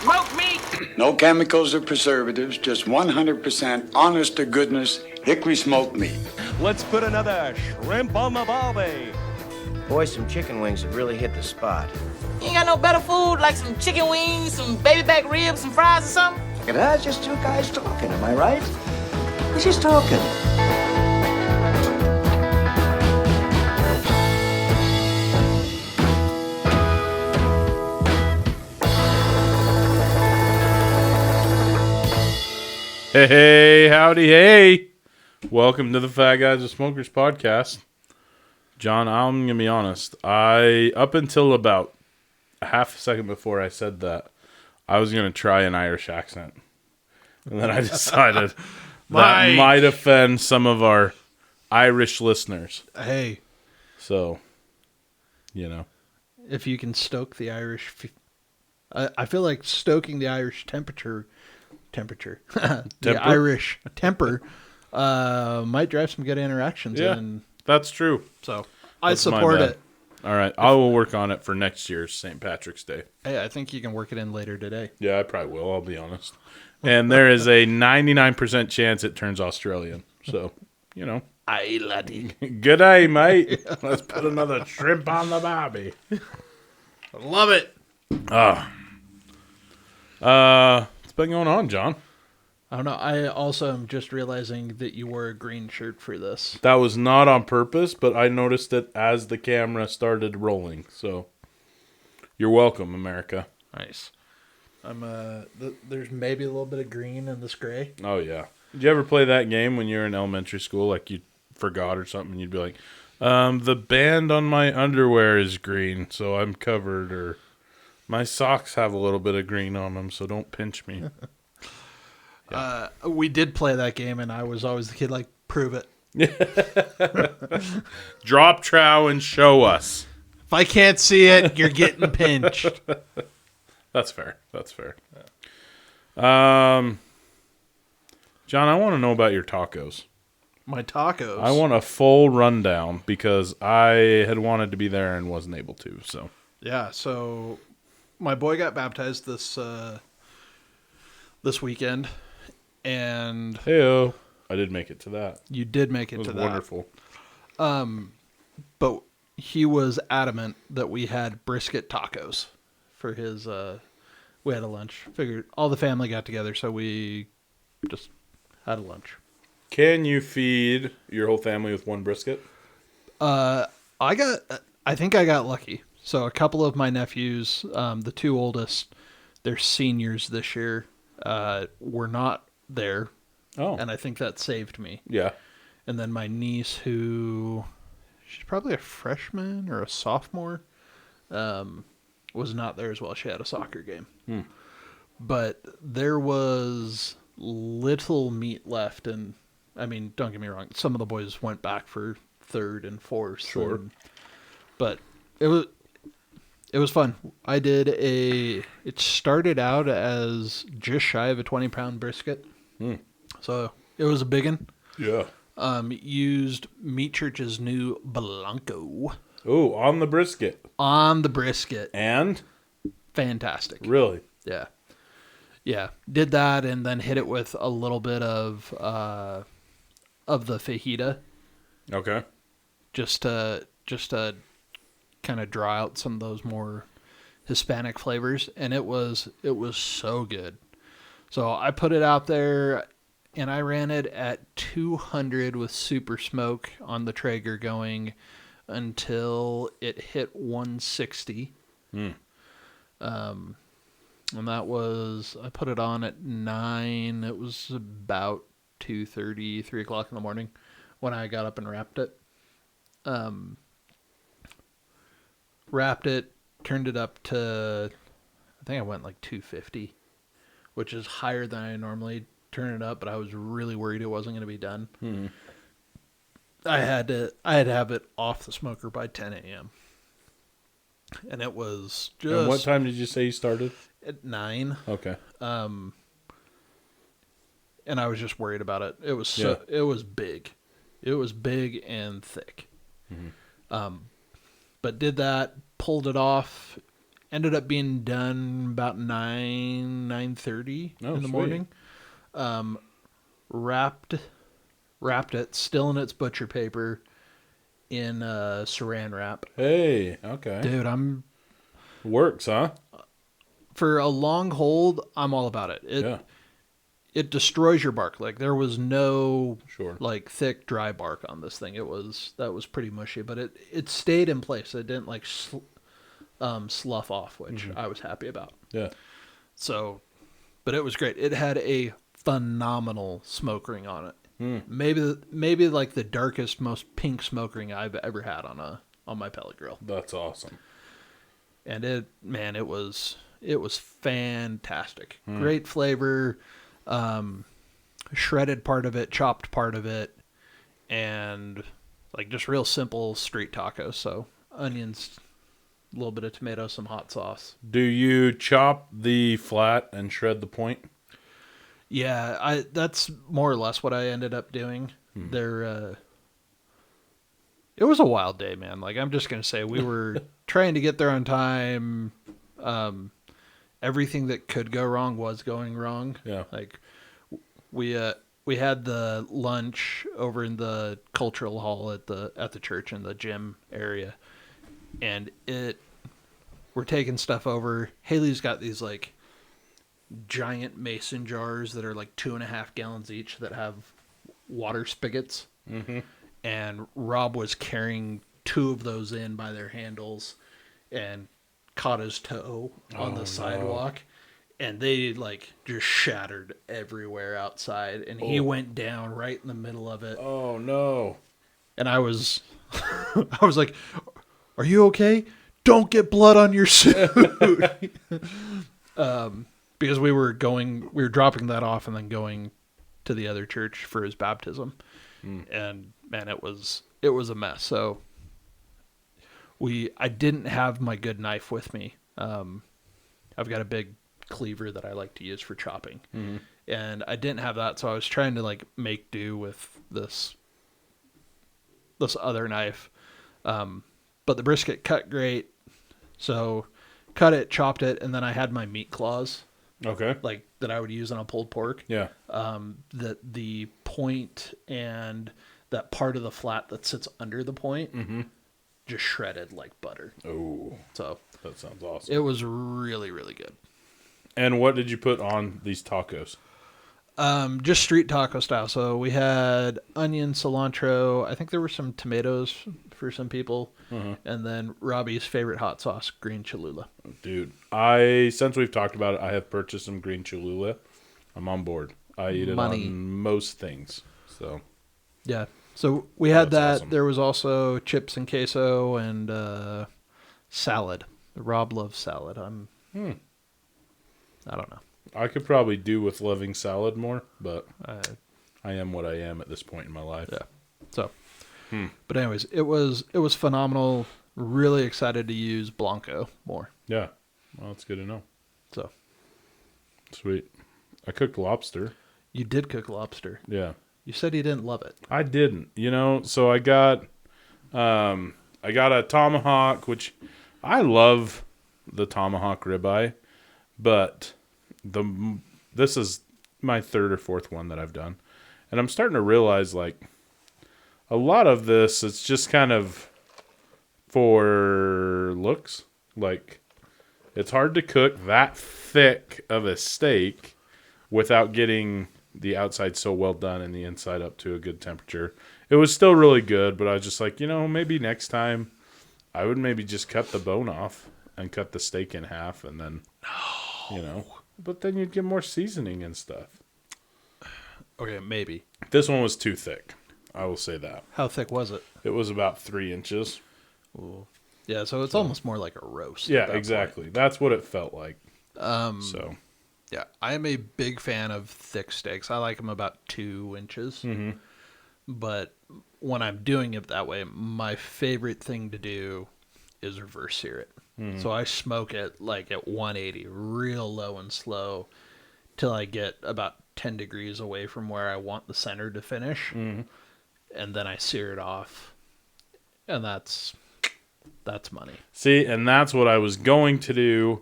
Smoke meat. No chemicals or preservatives, just 100% honest to goodness hickory smoked meat. Let's put another shrimp on the barbie. Boy, some chicken wings have really hit the spot. You ain't got no better food like some chicken wings, some baby back ribs, some fries or something? It's just two guys talking, am I right? We're just talking. Hey, howdy, hey. Welcome to the Fat Guys with Smokers podcast. John, I'm going to be honest. Up until about a half a second before I said that, I was going to try an Irish accent. And then I decided that might offend some of our Irish listeners. Hey. So, you know. If you can stoke the Irish... I feel like stoking the Irish temperature... the Irish temper might drive some good interactions. Yeah, that's true. So I support it. All right, I will work on it for next year's St. Patrick's Day. Hey, I think you can work it in later today. Yeah, I probably will, I'll be honest. And there is a 99% chance it turns Australian. So, you know. Aye, laddie. Good day, mate. Let's put another shrimp on the barbie. I love it. What's been going on, John? I don't know. I also am just realizing that you wore a green shirt for this. That was not on purpose, but I noticed it as the camera started rolling. So, you're welcome, America. Nice. There's maybe a little bit of green in this gray. Oh, yeah. Did you ever play that game when you were in elementary school? Like you forgot or something, and you'd be like, the band on my underwear is green, so I'm covered, or my socks have a little bit of green on them, so don't pinch me. Yeah. We did play that game, and I was always the kid like, prove it. Drop trow and show us. If I can't see it, you're getting pinched. That's fair. John, I want to know about your tacos. My tacos? I want a full rundown because I had wanted to be there and wasn't able to. So yeah, so my boy got baptized this weekend, and hey-o. I did make it to that. You did make it to that. It was wonderful. But he was adamant that we had brisket tacos for his. We had a lunch. Figured all the family got together, so we just had a lunch. Can you feed your whole family with one brisket? I think I got lucky. So a couple of my nephews, the two oldest, they're seniors this year, were not there. Oh. And I think that saved me. Yeah. And then my niece, she's probably a freshman or a sophomore, was not there as well. She had a soccer game. But there was little meat left, and I mean, don't get me wrong, some of the boys went back for third and fourth. Sure. But it was fun. It started out as just shy of a 20-pound brisket. So it was a big one. Yeah. Used Meat Church's new Blanco. Oh, on the brisket. On the brisket. And? Fantastic. Really? Yeah. Yeah. Did that and then hit it with a little bit of the fajita. Okay. Just to kind of draw out some of those more Hispanic flavors, and it was so good. So I put it out there, and I ran it at 200 with super smoke on the Traeger going until it hit 160. And that was, I put it on at 9. It was about 2:30, 3 o'clock in the morning when I got up and wrapped it. Wrapped it, turned it up to, I think I went like 250, which is higher than I normally turn it up, but I was really worried it wasn't going to be done. I had to have it off the smoker by 10 a.m. And it was just... And what time did you say you started? At 9. Okay. And I was just worried about it. It was it was big. It was big and thick. But did that, pulled it off, ended up being done about 9:30 in the morning. Wrapped it, still in its butcher paper, in saran wrap. Hey, okay. Dude, Works, huh? for a long hold, I'm all about it. It destroys your bark. Like, there was no like thick dry bark on this thing. That was pretty mushy, but it stayed in place. It didn't like slough off, which I was happy about. Yeah. So, but it was great. It had a phenomenal smoke ring on it. Maybe like the darkest, most pink smoke ring I've ever had on my pellet grill. That's awesome. And it was fantastic. Great flavor. Shredded part of it, chopped part of it, and like just real simple street tacos. So onions, a little bit of tomato, some hot sauce. Do you chop the flat and shred the point? Yeah, that's more or less what I ended up doing. It was a wild day, man. Like, I'm just gonna say, we were trying to get there on time. Everything that could go wrong was going wrong. Yeah. Like, we had the lunch over in the cultural hall at the church in the gym area, and we're taking stuff over. Haley's got these like giant mason jars that are like 2.5 gallons each that have water spigots. And Rob was carrying 2 of those in by their handles and caught his toe on the sidewalk. And they like just shattered everywhere outside. And he went down right in the middle of it. Oh no. And I was like, "Are you okay? Don't get blood on your suit." Because we were dropping that off and then going to the other church for his baptism. And man, it was a mess. So I didn't have my good knife with me. I've got a big cleaver that I like to use for chopping, and I didn't have that. So I was trying to like make do with this other knife. But the brisket cut great. So cut it, chopped it, and then I had my meat claws. Okay. Like that I would use on a pulled pork. Yeah. That the point and that part of the flat that sits under the point just shredded like butter. Oh. So That sounds awesome. it was really, really good. And what did you put on these tacos? Just street taco style. So we had onion, cilantro. I think there were some tomatoes for some people. And then Robbie's favorite hot sauce, green Cholula. Dude, since we've talked about it, I have purchased some green Cholula. I'm on board. I eat it on most things. So yeah. So we had that. Awesome. There was also chips and queso and salad. Rob loves salad. I don't know. I could probably do with loving salad more, but I am what I am at this point in my life. Yeah. So, but anyways, it was phenomenal. Really excited to use Blanco more. Yeah. Well, that's good to know. So, Sweet. I cooked lobster. you did cook lobster. Yeah. You said you didn't love it. I didn't, so I got a tomahawk, which I love the tomahawk ribeye, but this is my 3rd or 4th one that I've done. And I'm starting to realize like a lot of this, it's just kind of for looks. Like it's hard to cook that thick of a steak without getting the outside so well done and the inside up to a good temperature. It was still really good, but I was just like, maybe next time I would maybe just cut the bone off and cut the steak in half and then, but then you'd get more seasoning and stuff. Okay, maybe. This one was too thick. I will say that. How thick was it? It was about 3 inches. Ooh. Yeah, so it's almost more like a roast. Yeah, at that exactly. point. That's what it felt like. Yeah, I am a big fan of thick steaks. I like them about 2 inches. But when I'm doing it that way, my favorite thing to do is reverse sear it. So I smoke it like at 180, real low and slow, till I get about 10 degrees away from where I want the center to finish. And then I sear it off. And that's That's money. See, and that's what I was going to do.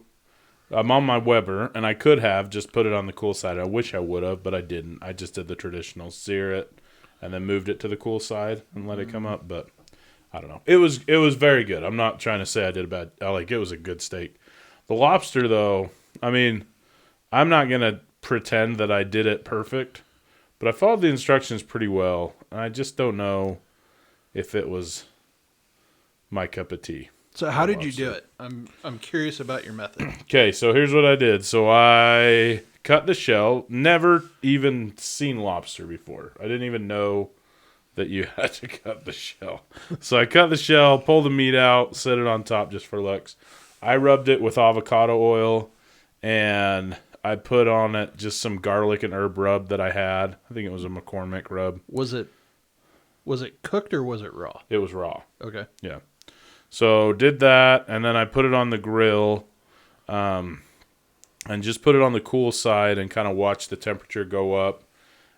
I'm on my Weber, and I could have just put it on the cool side. I wish I would have, but I didn't. I just did the traditional sear it, and then moved it to the cool side and let it come up. But I don't know. It was very good. I'm not trying to say I did a bad. It was a good steak. The lobster, though, I mean, I'm not gonna pretend that I did it perfect, but I followed the instructions pretty well. And I just don't know if it was my cup of tea. So how did you do it? I'm curious about your method. Okay, so here's what I did. So I cut the shell. Never even seen lobster before. I didn't even know that you had to cut the shell. So I cut the shell, pulled the meat out, set it on top just for looks. I rubbed it with avocado oil, and I put on it just some garlic and herb rub that I had. I think it was a McCormick rub. Was it cooked or was it raw? It was raw. Okay. Yeah. So did that, and then I put it on the grill, and just put it on the cool side and kind of watched the temperature go up.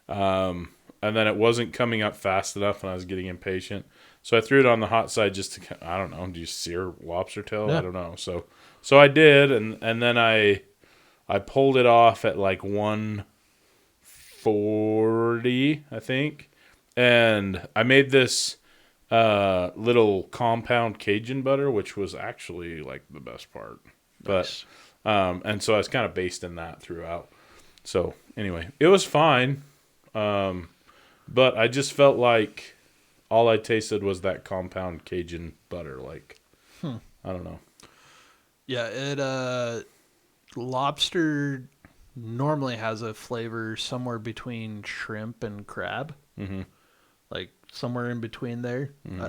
And then it wasn't coming up fast enough, and I was getting impatient. So I threw it on the hot side just to, I don't know, do you sear lobster tail? Yeah. I don't know. So I did, and then I pulled it off at like 140, I think. And I made this little compound Cajun butter, which was actually like the best part. Nice. But and so I was kind of basting that throughout. So anyway, it was fine. But I just felt like all I tasted was that compound Cajun butter. Like, I don't know. Yeah, lobster normally has a flavor somewhere between shrimp and crab. Mm-hmm. Like somewhere in between there. Mm-hmm.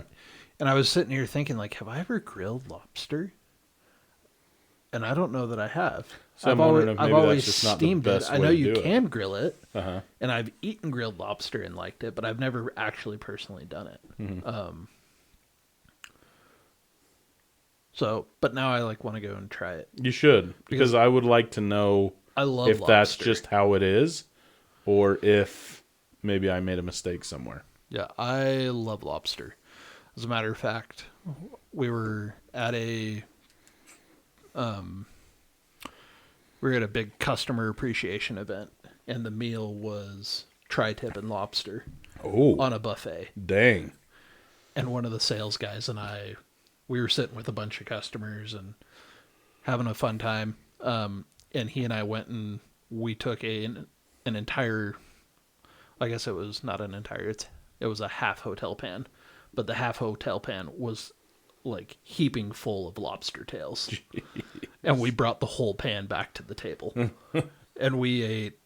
And I was sitting here thinking, like, have I ever grilled lobster? And I don't know that I have. So I've wondering if maybe that's always just not the steamed it. best I way know to you do it. can grill it, Uh-huh. and I've eaten grilled lobster and liked it, but I've never actually personally done it. Mm-hmm. But now I want to go and try it. You should, because I would like to know I love if lobster. that's just how it is, or if maybe I made a mistake somewhere. Yeah, I love lobster. As a matter of fact, we were at a big customer appreciation event, and the meal was tri-tip and lobster Oh, on a buffet. dang. And one of the sales guys and we were sitting with a bunch of customers and having a fun time. And he and I went and we took an entire, I guess it was not an entire, it was a half hotel pan, but the half hotel pan was like heaping full of lobster tails. Jeez. And we brought the whole pan back to the table and we ate.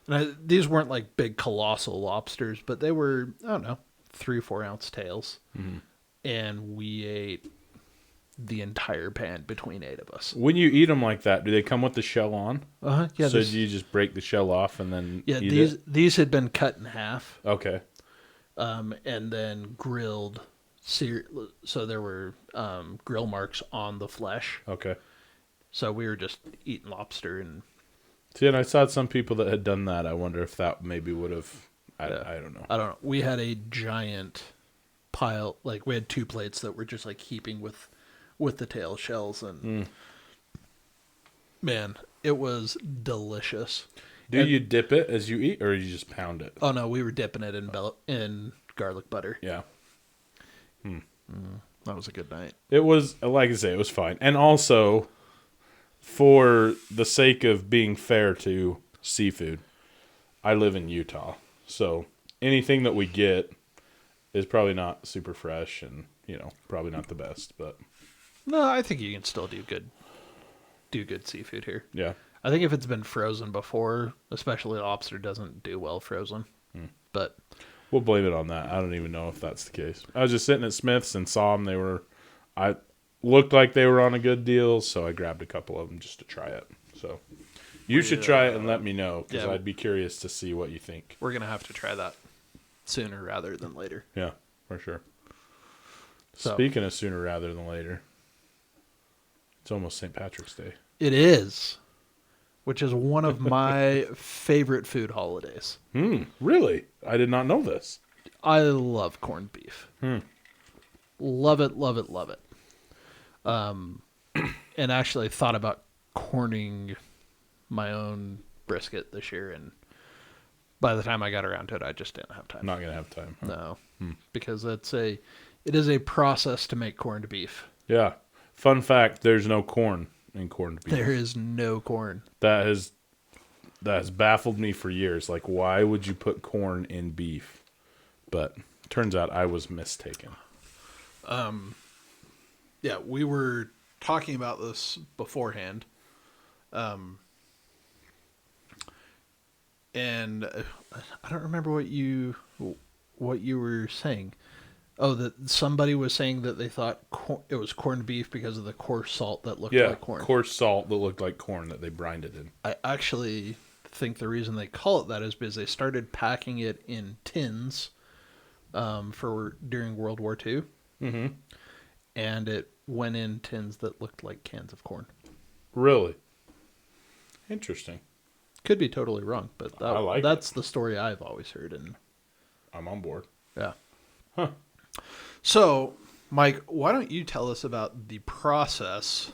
And these weren't like big colossal lobsters, but they were, I don't know, 3-4 ounce tails. Mm-hmm. And we ate the entire pan between 8 of us. When you eat them like that, do they come with the shell on? Uh-huh. Yeah. So do you just break the shell off and then eat it? These had been cut in half. Okay. And then grilled. So there were grill marks on the flesh. Okay. So we were just eating lobster and. See, and I saw some people that had done that. I wonder if that maybe would have. I don't know. I don't know. We had a giant pile. Like we had 2 plates that were just like heaping with the tail shells, and man, it was delicious. Do you dip it as you eat, or you just pound it? Oh no, we were dipping it in garlic butter. Yeah. That was a good night. It was, like I say, it was fine. And also, for the sake of being fair to seafood, I live in Utah. So anything that we get is probably not super fresh and, probably not the best. But No, I think you can still do good seafood here. yeah. I think if it's been frozen before, especially lobster doesn't do well frozen. But We'll blame it on that. I don't even know if that's the case. I was just sitting at Smith's and saw them. I looked like they were on a good deal, so I grabbed a couple of them just to try it. So you should try it and let me know, because I'd be curious to see what you think. we're going to have to try that sooner rather than later. Yeah, for sure. So, Speaking of sooner rather than later, it's almost St. Patrick's Day. it is, which is one of my favorite food holidays. Really? I did not know this. I love corned beef. Love it, love it, love it. And actually thought about corning my own brisket this year, and by the time I got around to it, I just didn't have time. Not gonna have time. Huh? No, because it is a process to make corned beef. Yeah. Fun fact: there's no corn in corned beef. There is no corn. That has baffled me for years. Like, why would you put corn in beef? But turns out I was mistaken. Yeah, we were talking about this beforehand. And I don't remember what you were saying. Oh, that somebody was saying that they thought it was corned beef because of the coarse salt that looked like corn. Coarse salt that looked like corn that they brined it in. I actually think the reason they call it that is because they started packing it in tins for during World War II. Mm-hmm. And it went in tins that looked like cans of corn. Really? Interesting. Could be totally wrong, but that's the story I've always heard. And I'm on board. yeah. Huh. So, Mike, why don't you tell us about the process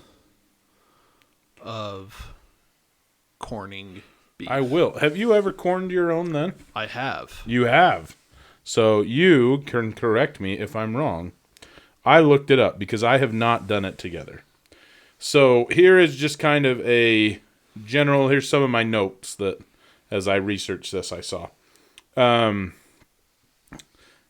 of corning beef? I will. Have you ever corned your own then? I have. You have. So you can correct me if I'm wrong. I looked it up because I have not done it together. So here is just kind of a general, here's some of my notes that as I researched this I saw.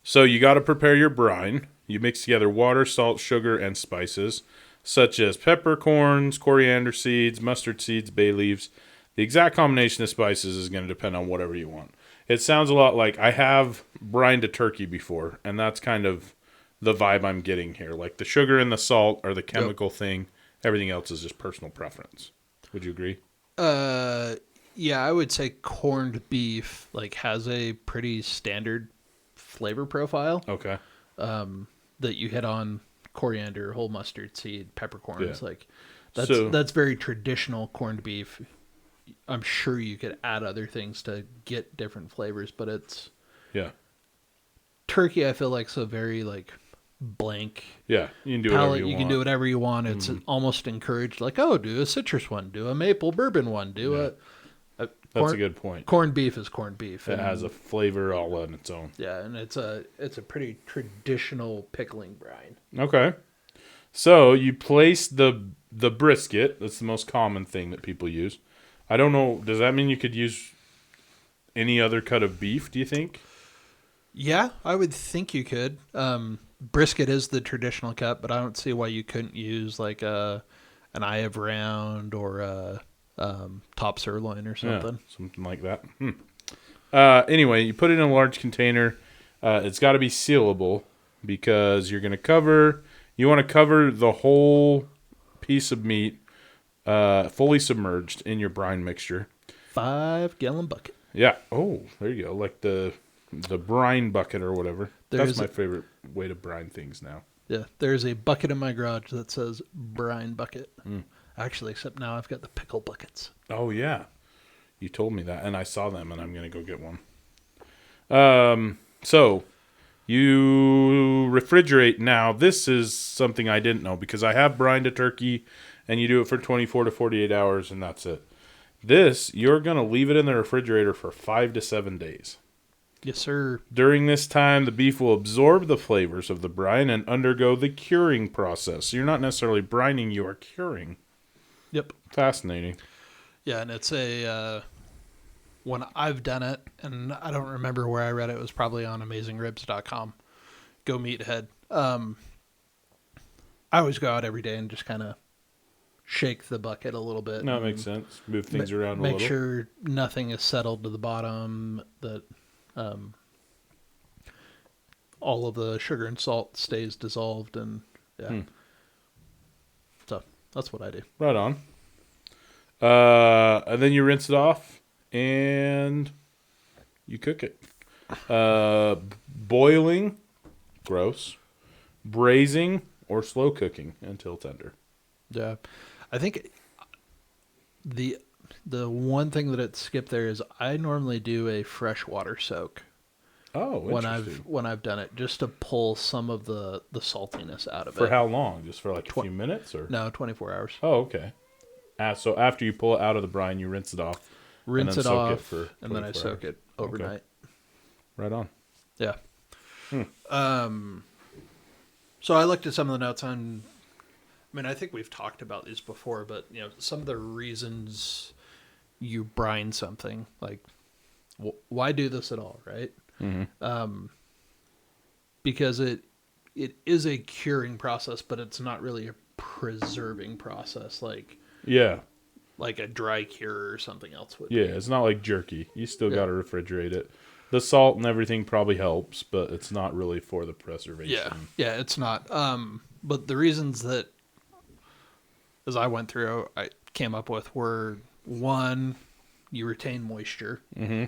So you got to prepare your brine. You mix together water, salt, sugar, and spices, such as peppercorns, coriander seeds, mustard seeds, bay leaves. The exact combination of spices is going to depend on whatever you want. It sounds a lot like I have brined a turkey before, and that's kind of the vibe I'm getting here. Like the sugar and the salt are the chemical thing. Everything else is just personal preference. Would you agree? Yeah, I would say corned beef has a pretty standard flavor profile. Okay. That you hit on coriander, whole mustard seed, peppercorns. Yeah. That's very traditional corned beef. I'm sure you could add other things to get different flavors, but it's turkey. I feel like so very blank. Yeah, you can do palate. whatever you want. You can do whatever you want. It's almost encouraged. Do a citrus one, do a maple bourbon one, That's a good point. Corned beef is corned beef. It has a flavor all on its own. Yeah, and it's a pretty traditional pickling brine. Okay. So you place the brisket. That's the most common thing that people use. I don't know. Does that mean you could use any other cut of beef, do you think? Yeah, I would think you could. Brisket is the traditional cut, but I don't see why you couldn't use an eye of round or a top sirloin or something. Yeah, something like that. Anyway, you put it in a large container. It's got to be sealable because you're going to cover. You want to cover the whole piece of meat fully submerged in your brine mixture. 5-gallon bucket. Yeah. Oh, there you go. Like the brine bucket or whatever. That's my favorite way to brine things now. Yeah, there's a bucket in my garage that says brine bucket. Actually, except now I've got the pickle buckets. Oh, yeah. You told me that, and I saw them, and I'm going to go get one. So, you refrigerate. Now, this is something I didn't know, because I have brined a turkey, and you do it for 24 to 48 hours, and that's it. This, you're going to leave it in the refrigerator for 5 to 7 days. Yes, sir. During this time, the beef will absorb the flavors of the brine and undergo the curing process. So you're not necessarily brining, you are curing. Yep. Fascinating. Yeah, and it's when I've done it, and I don't remember where I read it. It was probably on AmazingRibs.com. Go Meathead. I always go out every day and just kind of shake the bucket a little bit. No, it makes sense. Move things around a little. Make sure nothing is settled to the bottom, that all of the sugar and salt stays dissolved, and so that's what I do. Right on. And then you rinse it off and you cook it. Boiling, gross. Braising or slow cooking until tender. Yeah, I think the one thing that it skipped there is I normally do a freshwater soak. Oh, when interesting. I've done it, just to pull some of the saltiness out of it. For how long? Just for like a few minutes, or? No, 24 hours. Oh, okay. So after you pull it out of the brine, you rinse it off. Rinse it soak off, for and then I 24 soak hours. it overnight. Right on. Yeah. So I looked at some of the notes on. I mean, I think we've talked about these before, but some of the reasons you brine something, like why do this at all, right? Mm-hmm. Because it is a curing process, but it's not really a preserving process, like a dry cure or something else would. Yeah, it's not like jerky. You still got to refrigerate it. The salt and everything probably helps, but it's not really for the preservation. Yeah, it's not. But the reasons that, as I went through, I came up with were, one, you retain moisture. Mm-hmm.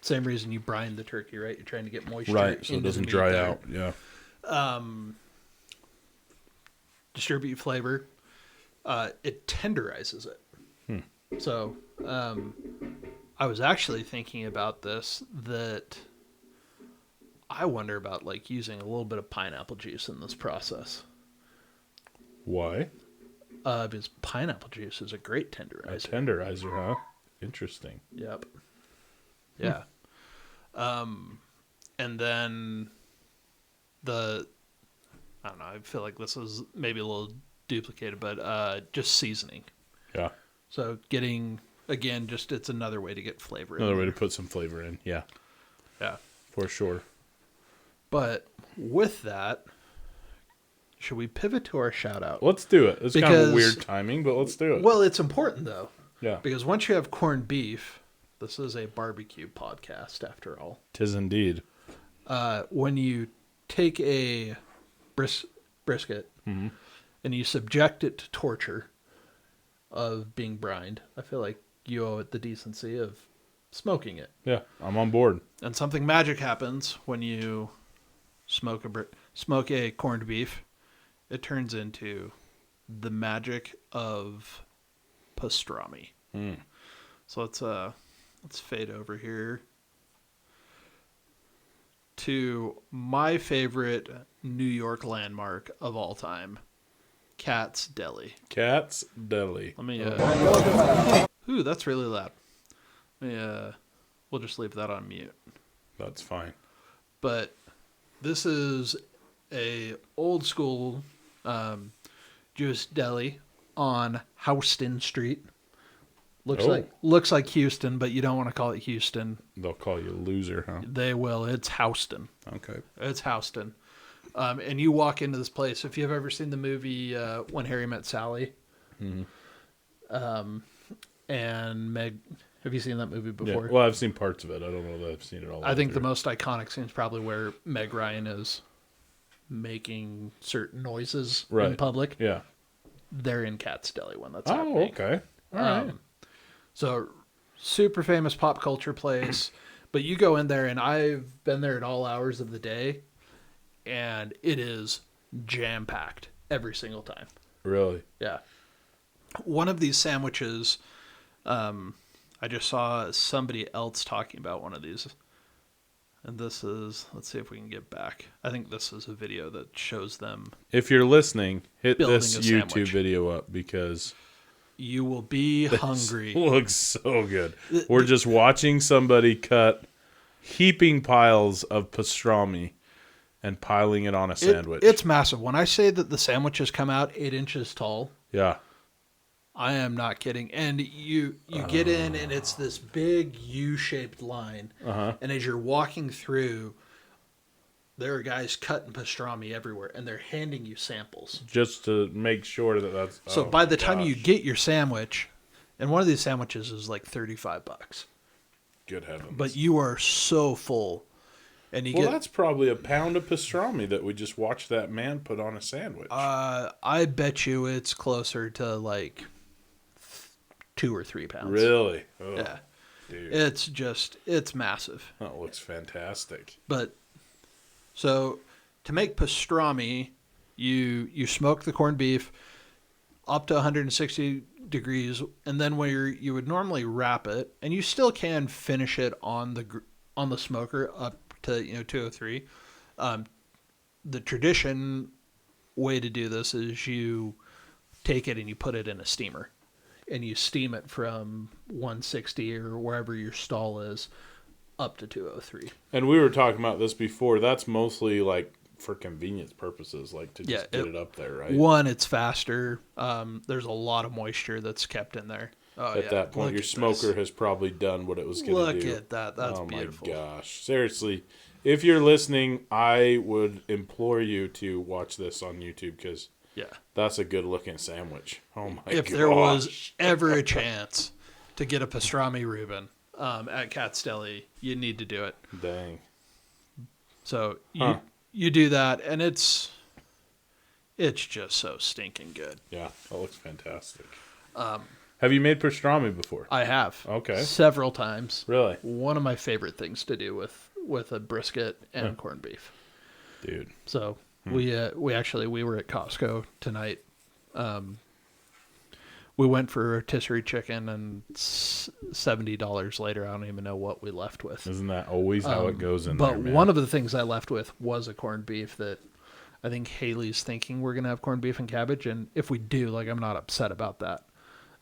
Same reason you brine the turkey, right? You're trying to get moisture, right? So it doesn't dry out. Yeah. Distribute flavor. It tenderizes it. So, I was actually thinking about this, that I wonder about like using a little bit of pineapple juice in this process. Why? Because pineapple juice is a great tenderizer. A tenderizer, huh? Interesting. Yep. Yeah. And then I don't know, I feel like this is maybe a little duplicated, but just seasoning. Yeah. So again, just it's another way to get flavor in. Another way to put some flavor in. Yeah. Yeah. For sure. But with that, should we pivot to our shout out? Let's do it. It's kind of a weird timing, but let's do it. Well, it's important though. Yeah. Because once you have corned beef, this is a barbecue podcast after all. 'Tis indeed. When you take a brisket and you subject it to torture of being brined, I feel like you owe it the decency of smoking it. Yeah, I'm on board. And something magic happens when you smoke a corned beef. It turns into the magic of pastrami. So let's fade over here to my favorite New York landmark of all time, Katz Deli. Katz Deli. Let me. Ooh, that's really loud. We'll just leave that on mute. That's fine. But this is a old school Jewish deli on Houston Street. Looks like Houston, but you don't want to call it Houston. They'll call you a loser, huh? They will. It's Houston. Okay. It's Houston. And you walk into this place. If you've ever seen the movie When Harry Met Sally, and Meg, have you seen that movie before? Yeah. Well, I've seen parts of it. I don't know that I've seen it all. I think the most iconic scene is probably where Meg Ryan is making certain noises in public. Yeah. They're in Katz Deli when that's happening. Oh, okay. All right. So, super famous pop culture place. But you go in there, and I've been there at all hours of the day, and it is jam-packed every single time. Really? Yeah. One of these sandwiches, I just saw somebody else talking about one of these. And this is, let's see if we can get back. I think this is a video that shows them. If you're listening, hit this YouTube sandwich. video up because you will be hungry. Looks so good. We're just watching somebody cut heaping piles of pastrami and piling it on a sandwich. It's massive. When I say that the sandwiches come out 8 inches tall, yeah, I am not kidding. And you get in, and it's this big U-shaped line. And as you're walking through, there are guys cutting pastrami everywhere, and they're handing you samples. Just to make sure that that's... So by the time you get your sandwich, and one of these sandwiches is like $35. Good heavens. But you are so full. And that's probably a pound of pastrami that we just watched that man put on a sandwich. I bet you it's closer to like 2 or 3 pounds. Really? Oh, yeah. Dude. It's massive. That looks fantastic. But so to make pastrami, you smoke the corned beef up to 160 degrees, and then where you would normally wrap it, and you still can finish it on the smoker up to 203. The tradition way to do this is you take it and you put it in a steamer, and you steam it from 160 or wherever your stall is up to 203. And we were talking about this before. That's mostly like for convenience purposes, like to just get it up there, right? One, it's faster. There's a lot of moisture that's kept in there. At that point, your smoker has probably done what it was going to do. Look at that. That's beautiful. Oh, my gosh. Seriously, if you're listening, I would implore you to watch this on YouTube because that's a good-looking sandwich. Oh, my gosh. If there was ever a chance to get a pastrami Reuben at Katz Deli, you need to do it. Dang. So you do that, and it's just so stinking good. Yeah, that looks fantastic. Have you made pastrami before? I have. Okay. Several times. Really? One of my favorite things to do with a brisket and corned beef. Dude. So we were at Costco tonight. We went for rotisserie chicken, and $70 later, I don't even know what we left with. Isn't that always how it goes in but there, man? One of the things I left with was a corned beef that I think Haley's thinking we're going to have corned beef and cabbage. And if we do, I'm not upset about that.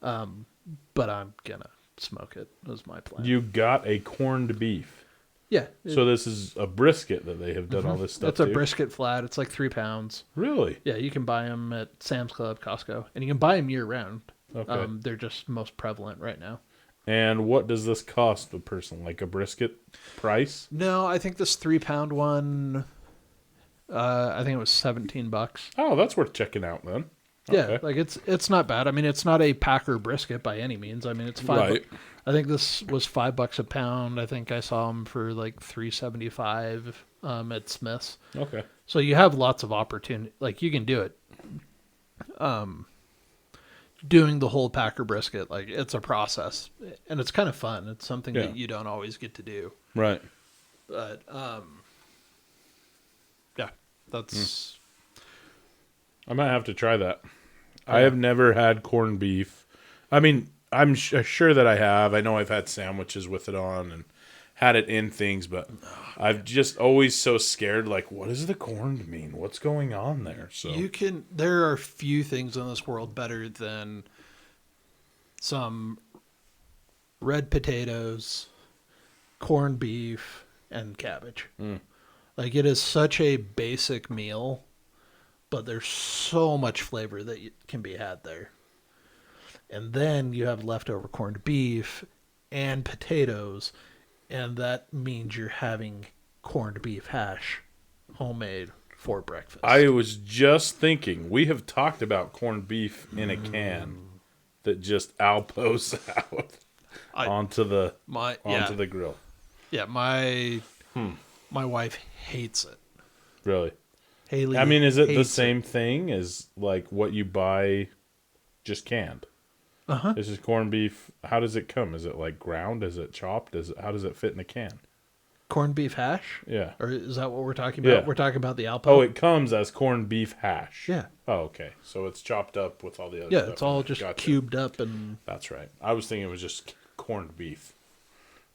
But I'm going to smoke it. That was my plan. You got a corned beef. Yeah. So this is a brisket that they have done all this stuff It's a brisket flat. It's like 3 pounds. Really? Yeah, you can buy them at Sam's Club, Costco. And you can buy them year-round. Okay. They're just most prevalent right now. And what does this cost a person? Like a brisket price? No, I think this 3-pound one, I think it was $17. Oh, that's worth checking out then. Yeah, Okay. it's not bad. I mean, it's not a packer brisket by any means. I mean, it's $5. Right. I think this was $5 a pound. I think I saw them for like $3.75 at Smith's. Okay. So you have lots of opportunity. Like you can do it. Doing the whole packer brisket, it's a process, and it's kind of fun. It's something that you don't always get to do. Right. But yeah, that's. I might have to try that. I have never had corned beef. I mean, I'm sure that I have. I know I've had sandwiches with it on and had it in things, but I've just always so scared. Like, what does the corned mean? What's going on there? So There are few things in this world better than some red potatoes, corned beef, and cabbage. It is such a basic meal, but there's so much flavor that can be had there. And then you have leftover corned beef and potatoes, and that means you're having corned beef hash, homemade, for breakfast. I was just thinking, we have talked about corned beef in a can that just Alpo's out onto the grill. Yeah, my wife hates it. Really? Haley, I mean, is it the hates same thing as like what you buy just canned? This is corned beef. How does it come? Is it like ground? Is it chopped? How does it fit in a can? Corned beef hash? Yeah. Or is that what we're talking about? Yeah. We're talking about the Alpo? Oh, it comes as corned beef hash. Yeah. Oh, okay. So it's chopped up with all the other Yeah, stuff. it's all in it. just Gotcha. cubed up, and That's right. I was thinking it was just corned beef.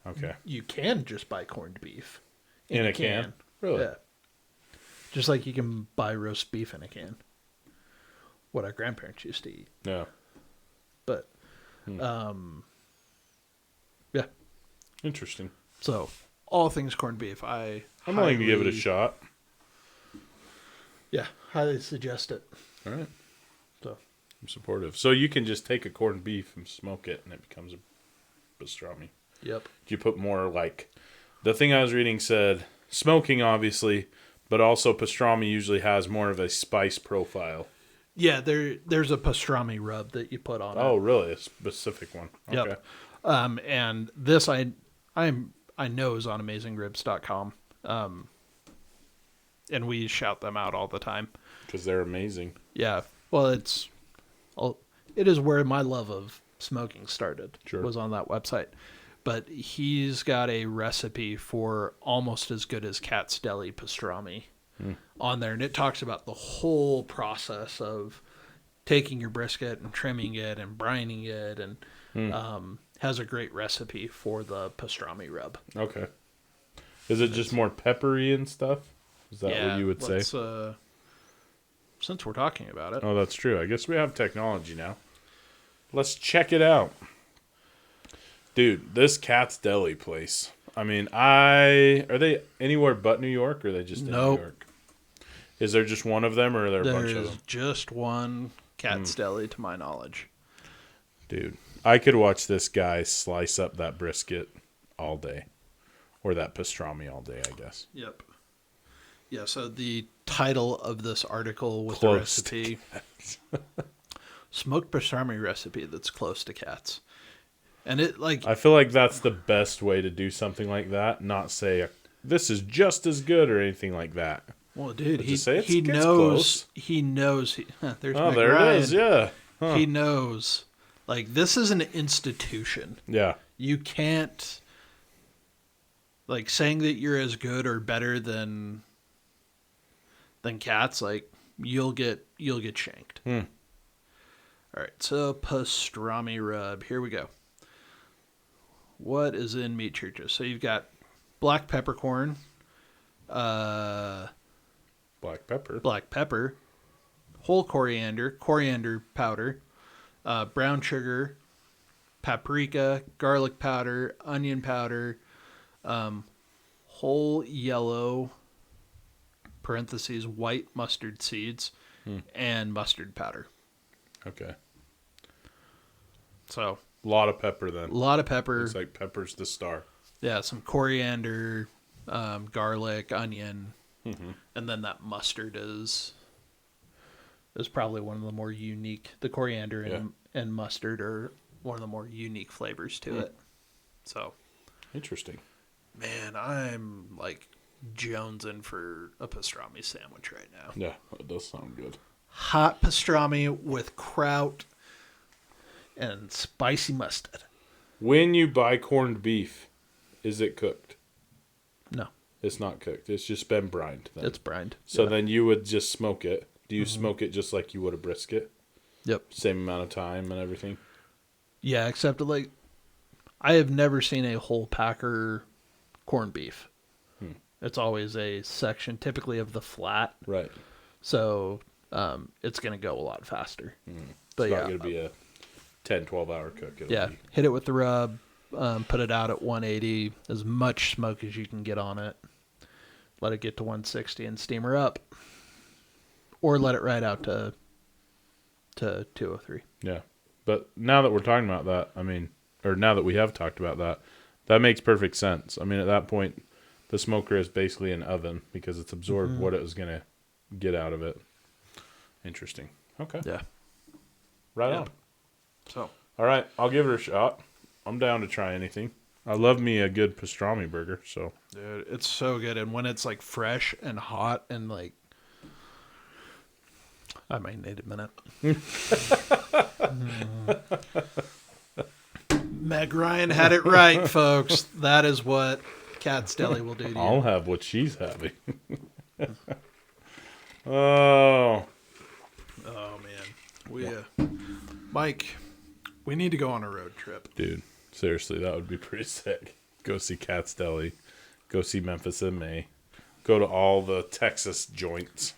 Okay. you can just buy corned beef In a can? Really? Yeah. Just like you can buy roast beef in a can. What our grandparents used to eat. Yeah. But, yeah. Interesting. So, all things corned beef. I'm willing to give it a shot. Yeah, highly suggest it. All right. So, I'm supportive. So you can just take a corned beef and smoke it, and it becomes a pastrami. yep. Do you put more like the thing I was reading said smoking, obviously, but also pastrami usually has more of a spice profile. Yeah, there's a pastrami rub that you put on it. Oh, really? A specific one. Okay. Yep. And this I know is on AmazingRibs.com. And we shout them out all the time Because they're amazing. Yeah. Well, it is where my love of smoking started. Sure. Was on that website. But he's got a recipe for almost as good as Katz Deli pastrami on there, and it talks about the whole process of taking your brisket and trimming it and brining it, and has a great recipe for the pastrami rub. Okay. Is it just more peppery and stuff? Is that what you would say? Since we're talking about it. Oh, that's true. I guess we have technology now. Let's check it out. Dude, this Katz Deli place. I mean, are they anywhere but New York, or are they just in New York? Is there just one of them, or are there a bunch of them? There's just one Katz Deli, to my knowledge. Dude, I could watch this guy slice up that brisket all day. Or that pastrami all day, I guess. Yep. Yeah, so the title of this article with Close the recipe, smoked pastrami recipe that's close to Katz. And it I feel like that's the best way to do something like that, not say this is just as good or anything like that. Well, dude, he close. knows there's Oh, Meg there Ryan. it is, yeah. Huh. He knows. Like, this is an institution. Yeah. You can't, like, saying that you're as good or better than Katz, like, you'll get shanked. All right, so pastrami rub. Here we go. What is in meat churches? So you've got black peppercorn, Black pepper, whole coriander powder, brown sugar, paprika, garlic powder, onion powder, whole yellow (white mustard seeds) and mustard powder. Okay. So a lot of pepper then. a lot of pepper. It's like pepper's the star. Yeah, some coriander, garlic, onion, and then that mustard is probably one of the more unique. The coriander and mustard are one of the more unique flavors to it. So interesting. Man, I'm like jonesing for a pastrami sandwich right now. Yeah, it does sound good. Hot pastrami with kraut and spicy mustard. When you buy corned beef, is it cooked? No, It's not cooked. It's just been brined. Then. it's brined. So then you would just smoke it. Do you smoke it just like you would a brisket? Yep. Same amount of time and everything? Yeah, except like I have never seen a whole packer corned beef. It's always a section, typically of the flat. Right. So it's going to go a lot faster. But It's yeah, not going to be a 10, 12-hour cook. It'll yeah, be... hit it with the rub, put it out at 180, as much smoke as you can get on it. Let it get to 160 and steam her up. Or let it ride out to 203. Yeah. But now that we're talking about that, I mean, or now that we have talked about that, that makes perfect sense. I mean, at that point, the smoker is basically an oven because it's absorbed what it was going to get out of it. Interesting. Okay. Yeah. Right on. So. All right. I'll give it a shot. I'm down to try anything. I love me a good pastrami burger, so. Dude, it's so good. And when it's like fresh and hot and like, I might need a minute. Meg Ryan had it right, folks. That is what Katz Deli will do to you. I'll have what she's having. Oh. Oh, man. Mike, we need to go on a road trip. Dude, seriously, that would be pretty sick. Go see Katz Deli. Go see Memphis in May. Go to all the Texas joints.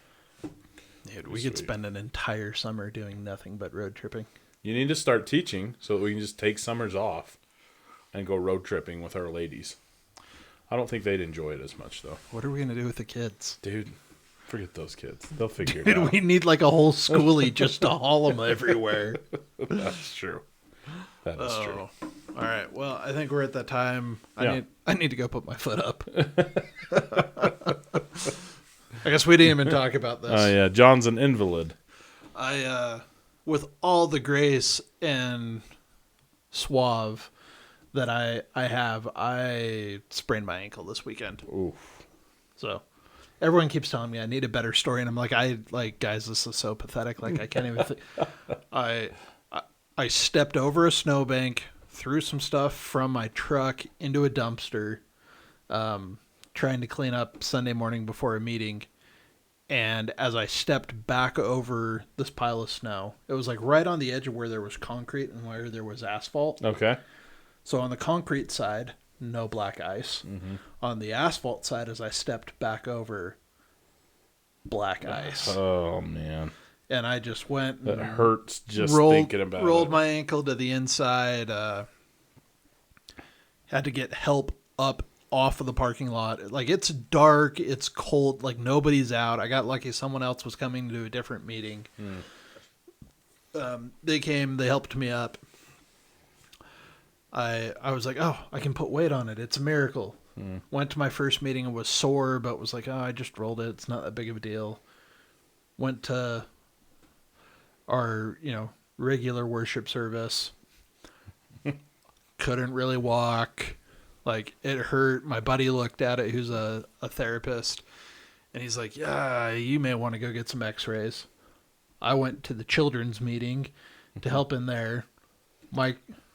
Dude, we could spend an entire summer doing nothing but road tripping. You need to start teaching so that we can just take summers off and go road tripping with our ladies. I don't think they'd enjoy it as much, though. What are we going to do with the kids? Dude, forget those kids. They'll figure it Dude, out. we need like a whole schoolie just to haul them everywhere. That's true. That is true. All right. Well, I think we're at that time. Yeah. I need to go put my foot up. I guess we didn't even talk about this. Oh, yeah. John's an invalid. With all the grace and suave that I have, I sprained my ankle this weekend. Oof. So everyone keeps telling me I need a better story, and I'm like, guys, this is so pathetic. Like, I can't even think. I stepped over a snowbank, threw some stuff from my truck into a dumpster, trying to clean up Sunday morning before a meeting. And as I stepped back over this pile of snow, it was like right on the edge of where there was concrete and where there was asphalt. Okay. So on the concrete side, no black ice. On the asphalt side, as I stepped back over, black ice. Oh, man. And I just went That and hurts just rolled, thinking about it. rolled my ankle to the inside. Had to get help up off of the parking lot. Like, it's dark, it's cold, like nobody's out. I got lucky someone else was coming to a different meeting. They came, they helped me up. I was like, oh, I can put weight on it. It's a miracle. Went to my first meeting and was sore, but was like, oh, I just rolled it. It's not that big of a deal. Went to our, regular worship service. Couldn't really walk. Like, it hurt. My buddy looked at it, who's a therapist, and he's like, yeah, you may want to go get some x-rays. I went to the children's meeting to help in there.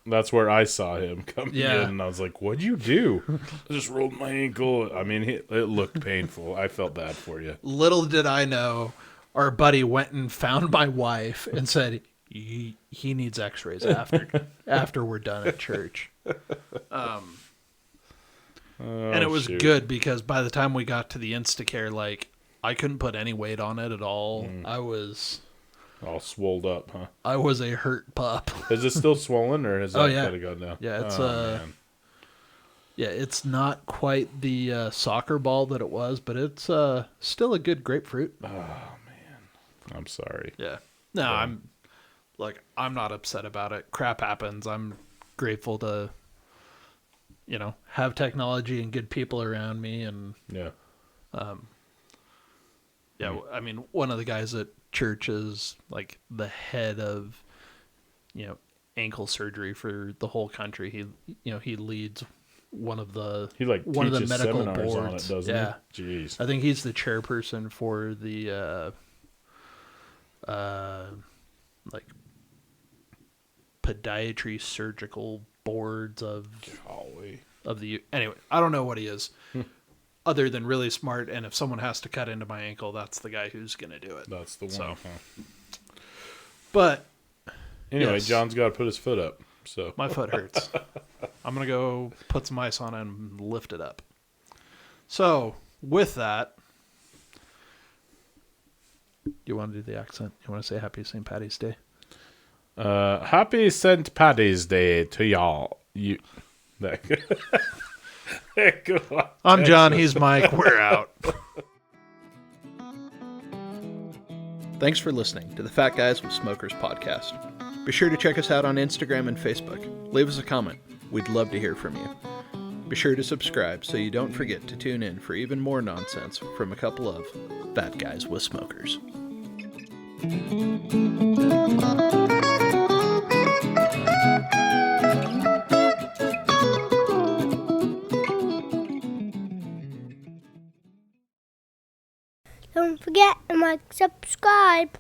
That's where I saw him come in, Yeah. and I was like, what'd you do? I just rolled my ankle. I mean, it looked painful. I felt bad for you. Little did I know, our buddy went and found my wife and said, he needs x-rays after we're done at church. And it was good because by the time we got to the Instacare, like, I couldn't put any weight on it at all. I was all swolled up, huh? I was a hurt pup. Is it still swollen, or has that kind of gone down? Yeah, it's man. yeah, it's not quite the soccer ball that it was, but it's still a good grapefruit. Oh man, I'm sorry. Yeah, no, I'm not upset about it. Crap happens. I'm grateful to have technology and good people around me, and I mean, one of the guys at church is like the head of ankle surgery for the whole country. He leads one of the medical boards on it, doesn't he? Jeez. I think he's the chairperson for the podiatry surgical boards of the anyway. I don't know what he is. Other than really smart, and if someone has to cut into my ankle, that's the guy who's going to do it. That's the one. So, huh? But anyway, yes, John's got to put his foot up. So my foot hurts. I'm going to go put some ice on it and lift it up. So with that, you want to do the accent? You want to say Happy St. Paddy's Day? Happy St. Paddy's Day to y'all. I'm John, he's Mike, we're out. Thanks for listening to the Fat Guys with Smokers podcast. Be sure to check us out on Instagram and Facebook. Leave us a comment. We'd love to hear from you. Be sure to subscribe so you don't forget to tune in for even more nonsense from a couple of Fat Guys with Smokers. Don't forget to subscribe.